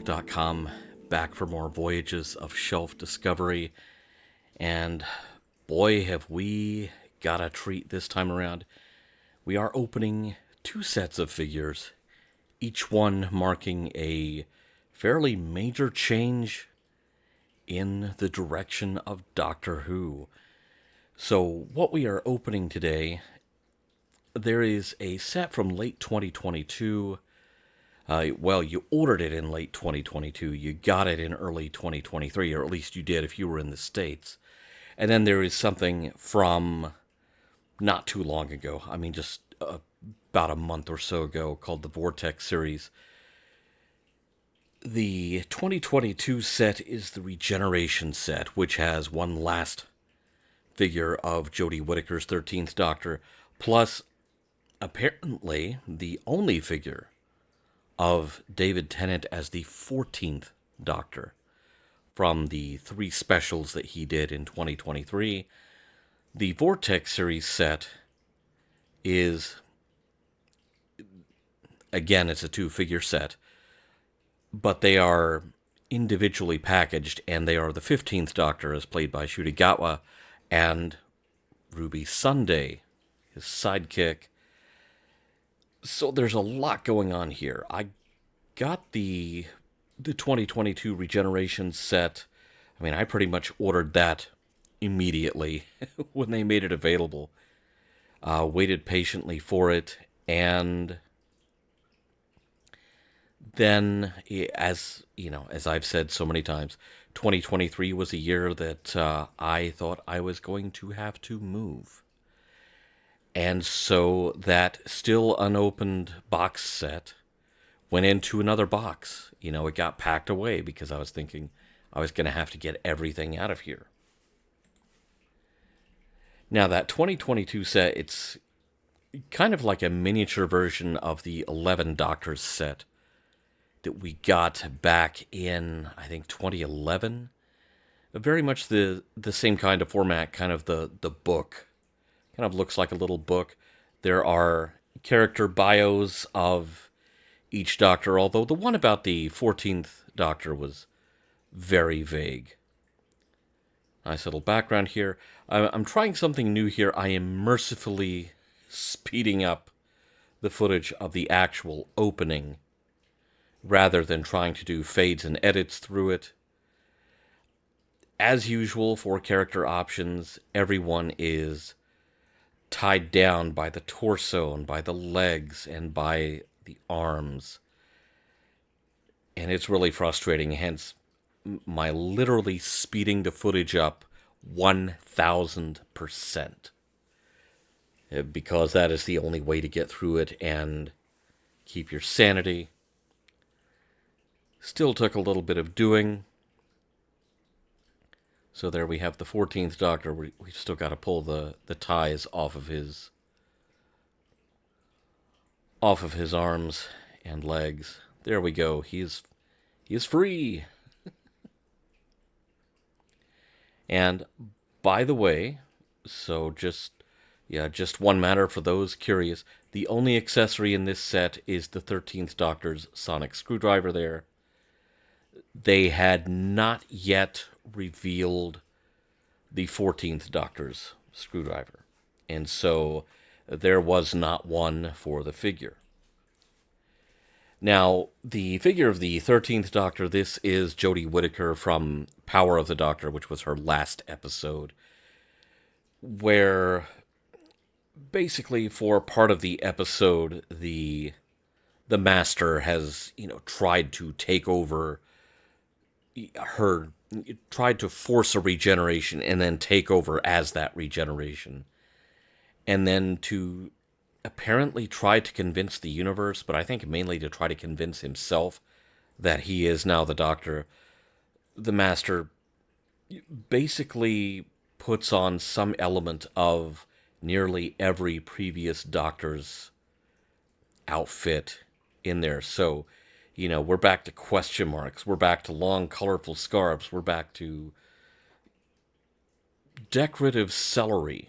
TheDarkNote.com, back for more Voyages of Shelf-Discovery, and boy have we got a treat this time around. We are opening two sets of figures, each one marking a fairly major change in the direction of Doctor Who. So what we are opening today, there is a set from late 2022. Well, you ordered it in late 2022. You got it in early 2023, or at least you did if you were in the States. And then there is something from not too long ago. I mean, just about a month or so ago, called the Vortex Series. The 2022 set is the Regeneration set, which has one last figure of Jodie Whittaker's 13th Doctor, plus apparently the only figure of David Tennant as the 14th Doctor from the three specials that he did in 2023. The Vortex Series set is, again, it's a two-figure set, but they are individually packaged, and they are the 15th Doctor as played by Ncuti Gatwa and Ruby Sunday, his sidekick. So there's a lot going on here. I got the 2022 Regeneration set. I mean, I pretty much ordered that immediately when they made it available. Waited patiently for it, and then, as you know, as I've said so many times, 2023 was a year that I thought I was going to have to move. And so that still unopened box set went into another box. You know, it got packed away because I was thinking I was going to have to get everything out of here. Now, that 2022 set, it's kind of like a miniature version of the 11 Doctors set that we got back in, I think, 2011. Very much the same kind of format, kind of the book. Kind of looks like a little book. There are character bios of each Doctor, although the one about the 14th Doctor was very vague. Nice little background here. I'm trying something new here. I am mercifully speeding up the footage of the actual opening rather than trying to do fades and edits through it. As usual, for character options, everyone is tied down by the torso and by the legs and by the arms. And it's really frustrating, hence my literally speeding the footage up 1,000%. Because that is the only way to get through it and keep your sanity. Still took a little bit of doing. So there we have the 14th Doctor. We've still got to pull the ties off of his arms and legs. There we go. He is free. And by the way, so just one matter for those curious. The only accessory in this set is the 13th Doctor's sonic screwdriver there. They had not yet revealed the 14th Doctor's screwdriver, and so there was not one for the figure. Now, the figure of the 13th Doctor, this is Jodie Whittaker from Power of the Doctor, which was her last episode, where basically for part of the episode, the Master has, tried to take over her, tried to force a regeneration and then take over as that regeneration. And then to apparently try to convince the universe, but I think mainly to try to convince himself that he is now the Doctor, the Master basically puts on some element of nearly every previous Doctor's outfit in there. So, we're back to question marks. We're back to long, colorful scarves. We're back to decorative celery.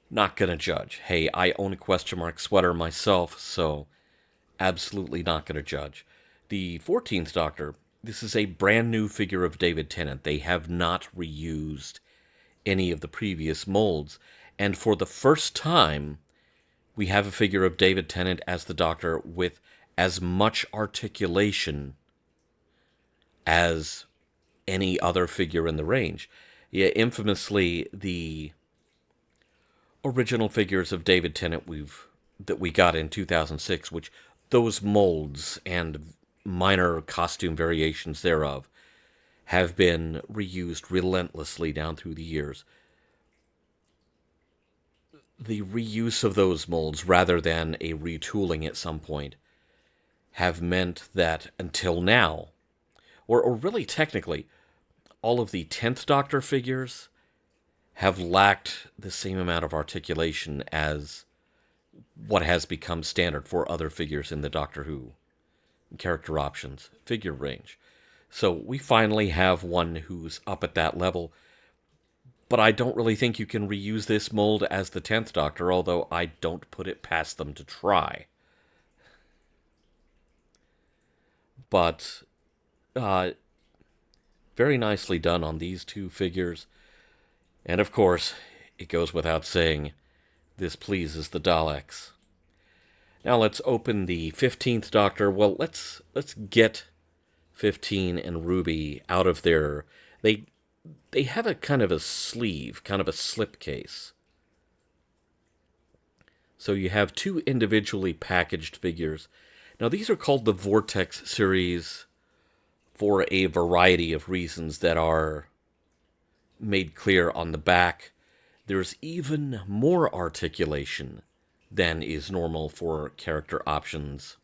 Not gonna judge. Hey, I own a question mark sweater myself, so absolutely not going to judge. The 14th Doctor, this is a brand new figure of David Tennant. They have not reused any of the previous molds. And for the first time, we have a figure of David Tennant as the Doctor with as much articulation as any other figure in the range. Yeah, infamously, the original figures of David Tennant that we got in 2006, which those molds and minor costume variations thereof have been reused relentlessly down through the years. The reuse of those molds, rather than a retooling at some point, have meant that until now, or really technically, all of the 10th Doctor figures have lacked the same amount of articulation as what has become standard for other figures in the Doctor Who character options figure range. So we finally have one who's up at that level, but I don't really think you can reuse this mold as the 10th Doctor, although I don't put it past them to try. But very nicely done on these two figures. And of course, it goes without saying, this pleases the Daleks. Now let's open the 15th Doctor. Well, let's get 15 and Ruby out of their... They have a kind of a sleeve, kind of a slipcase. So you have two individually packaged figures. Now these are called the Vortex Series for a variety of reasons that are made clear on the back. There's even more articulation than is normal for character options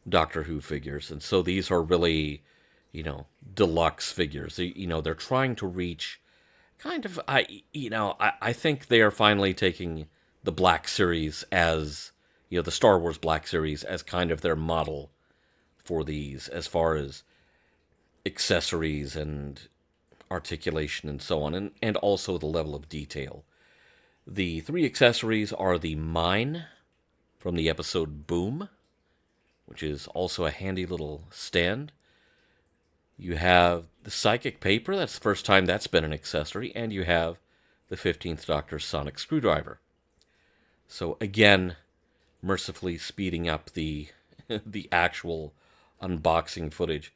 Doctor Who figures. And so these are really, deluxe figures. They're trying to reach kind of, I think they are finally taking the Black Series as, the Star Wars Black Series as kind of their model for these, as far as accessories and articulation and so on, and also the level of detail. The three accessories are the Mine from the episode Boom, which is also a handy little stand. You have the Psychic Paper, that's the first time that's been an accessory, and you have the 15th Doctor's Sonic Screwdriver. So again, mercifully speeding up the the actual unboxing footage.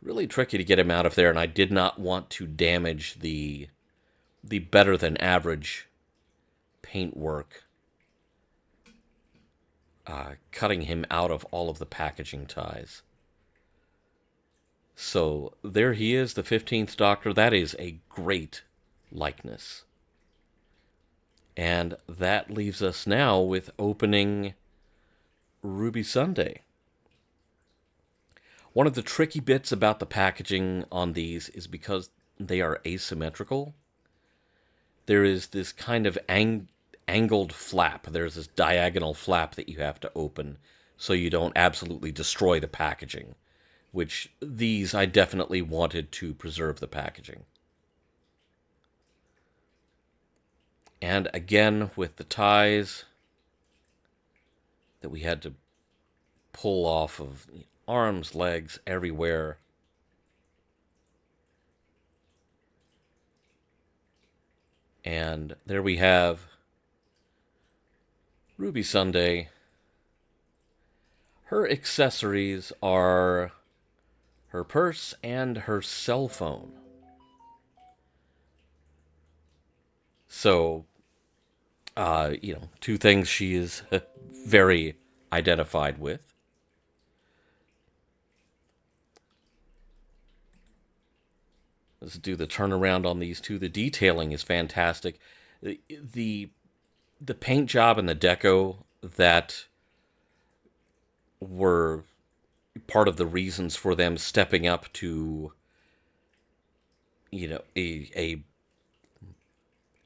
Really tricky to get him out of there, and I did not want to damage the better than average paintwork, cutting him out of all of the packaging ties. So there he is, the 15th Doctor. That is a great likeness. And that leaves us now with opening Ruby Sunday. One of the tricky bits about the packaging on these is because they are asymmetrical. There is this kind of angled flap. There's this diagonal flap that you have to open so you don't absolutely destroy the packaging, which these I definitely wanted to preserve the packaging. And again, with the ties that we had to pull off of arms, legs, everywhere. And there we have Ruby Sunday. Her accessories are her purse and her cell phone. So, two things she is very identified with. Let's do the turnaround on these two. The detailing is fantastic. The paint job and the deco that were part of the reasons for them stepping up to, a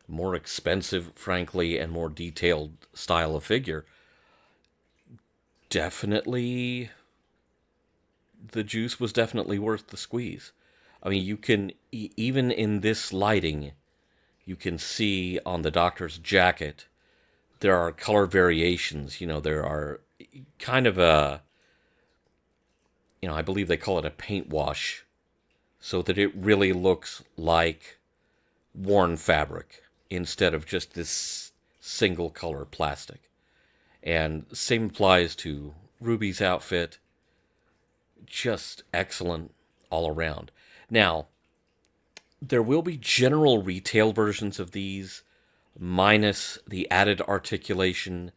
more expensive, frankly, and more detailed style of figure. Definitely, the juice was definitely worth the squeeze. I mean, you can, even in this lighting, you can see on the Doctor's jacket, there are color variations. There are kind of I believe they call it a paint wash, so that it really looks like worn fabric instead of just this single color plastic. And same applies to Ruby's outfit. Just excellent all around. Now, there will be general retail versions of these, minus the added articulation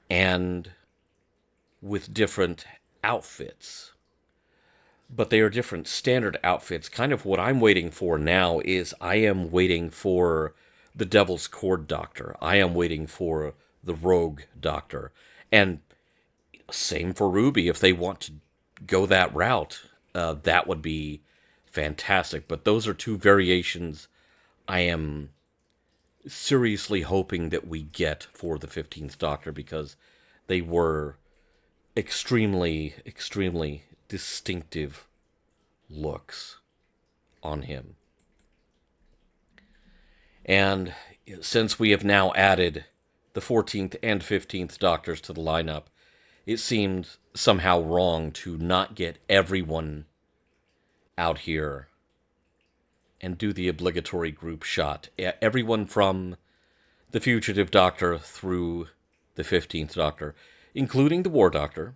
and with different outfits. But they are different standard outfits. Kind of what I'm waiting for now is I am waiting for the Devil's Cord Doctor. I am waiting for the Rogue Doctor. And same for Ruby. If they want to go that route, that would be fantastic. But those are two variations I am seriously hoping that we get for the 15th Doctor, because they were extremely, extremely distinctive looks on him. And since we have now added the 14th and 15th Doctors to the lineup, it seemed somehow wrong to not get everyone out here and do the obligatory group shot. Everyone from the Fugitive Doctor through the 15th Doctor, including the War Doctor.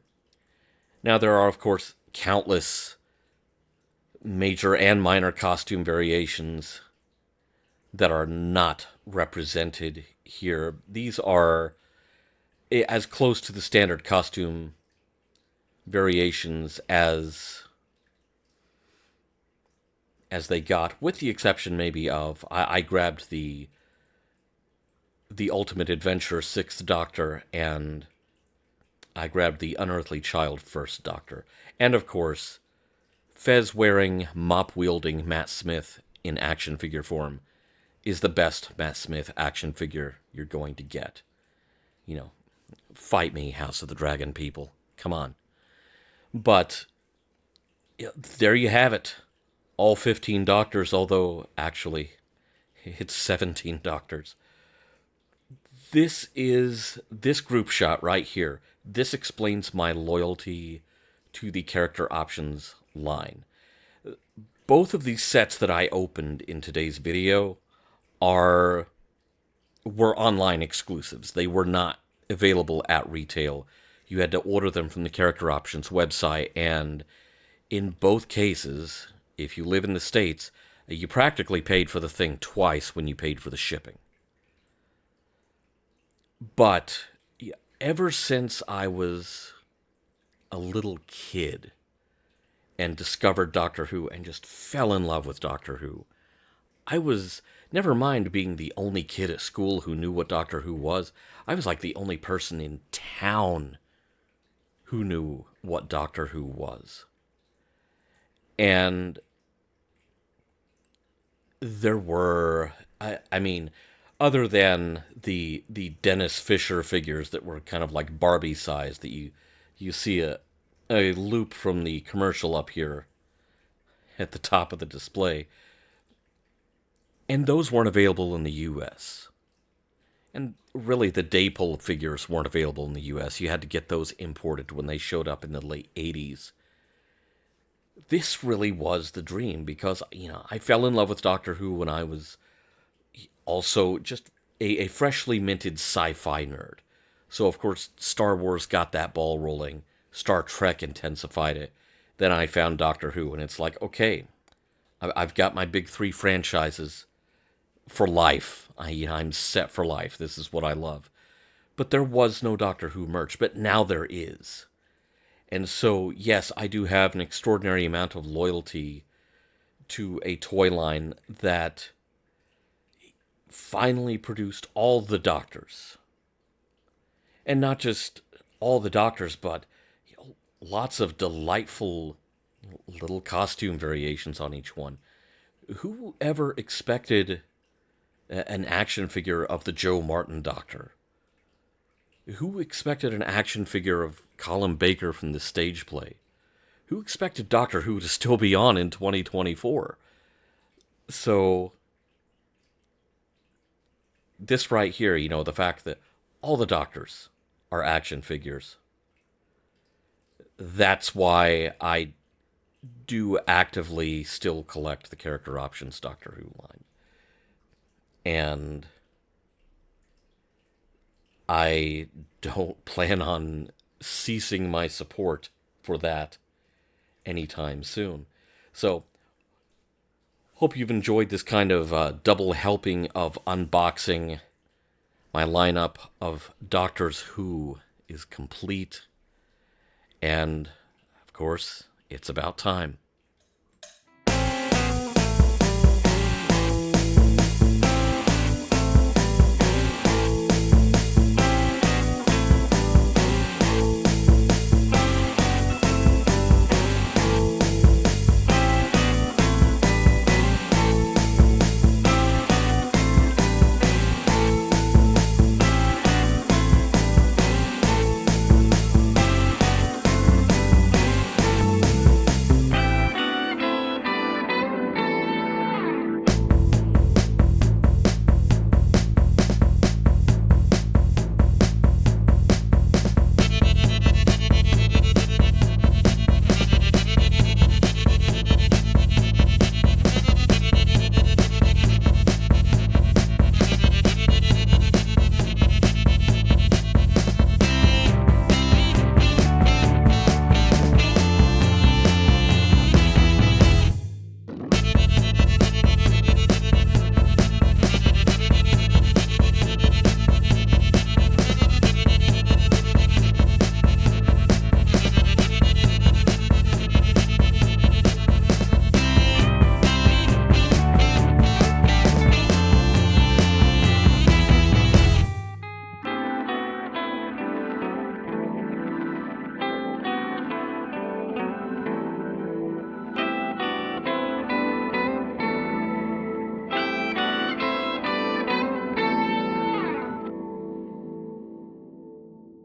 Now, there are, of course, countless major and minor costume variations that are not represented here. These are as close to the standard costume variations as they got, with the exception maybe of I grabbed the Ultimate Adventure 6th Doctor, and I grabbed the Unearthly Child 1st Doctor. And of course, fez-wearing, mop-wielding Matt Smith in action figure form is the best Matt Smith action figure you're going to get. Fight me, House of the Dragon people. Come on. But there you have it. All 15 Doctors, although actually it's 17 Doctors. This group shot right here. This explains my loyalty to the character options line. Both of these sets that I opened in today's video were online exclusives. They were not available at retail. You had to order them from the character options website, and in both cases, if you live in the States, you practically paid for the thing twice when you paid for the shipping. But ever since I was a little kid and discovered Doctor Who and just fell in love with Doctor Who, I was, never mind being the only kid at school who knew what Doctor Who was, I was like the only person in town who knew what Doctor Who was. And there were, I mean, other than the Dennis Fisher figures that were kind of like Barbie size, that you see a loop from the commercial up here at the top of the display. And those weren't available in the U.S. And really, the Daypole figures weren't available in the U.S. You had to get those imported when they showed up in the late 80s. This really was the dream, because, I fell in love with Doctor Who when I was also just a freshly minted sci-fi nerd. So, of course, Star Wars got that ball rolling. Star Trek intensified it. Then I found Doctor Who, and it's like, okay, I've got my big three franchises for life. I'm set for life. This is what I love. But there was no Doctor Who merch, but now there is. And so, yes, I do have an extraordinary amount of loyalty to a toy line that finally produced all the Doctors. And not just all the Doctors, but lots of delightful little costume variations on each one. Who ever expected an action figure of the Joe Martin Doctor? Who expected an action figure of Colin Baker from the stage play? Who expected Doctor Who to still be on in 2024? So, this right here, the fact that all the Doctors are action figures, that's why I do actively still collect the character options Doctor Who line. And I don't plan on ceasing my support for that anytime soon. So, hope you've enjoyed this kind of double helping of unboxing. My lineup of Doctors Who is complete. And, of course, it's about time.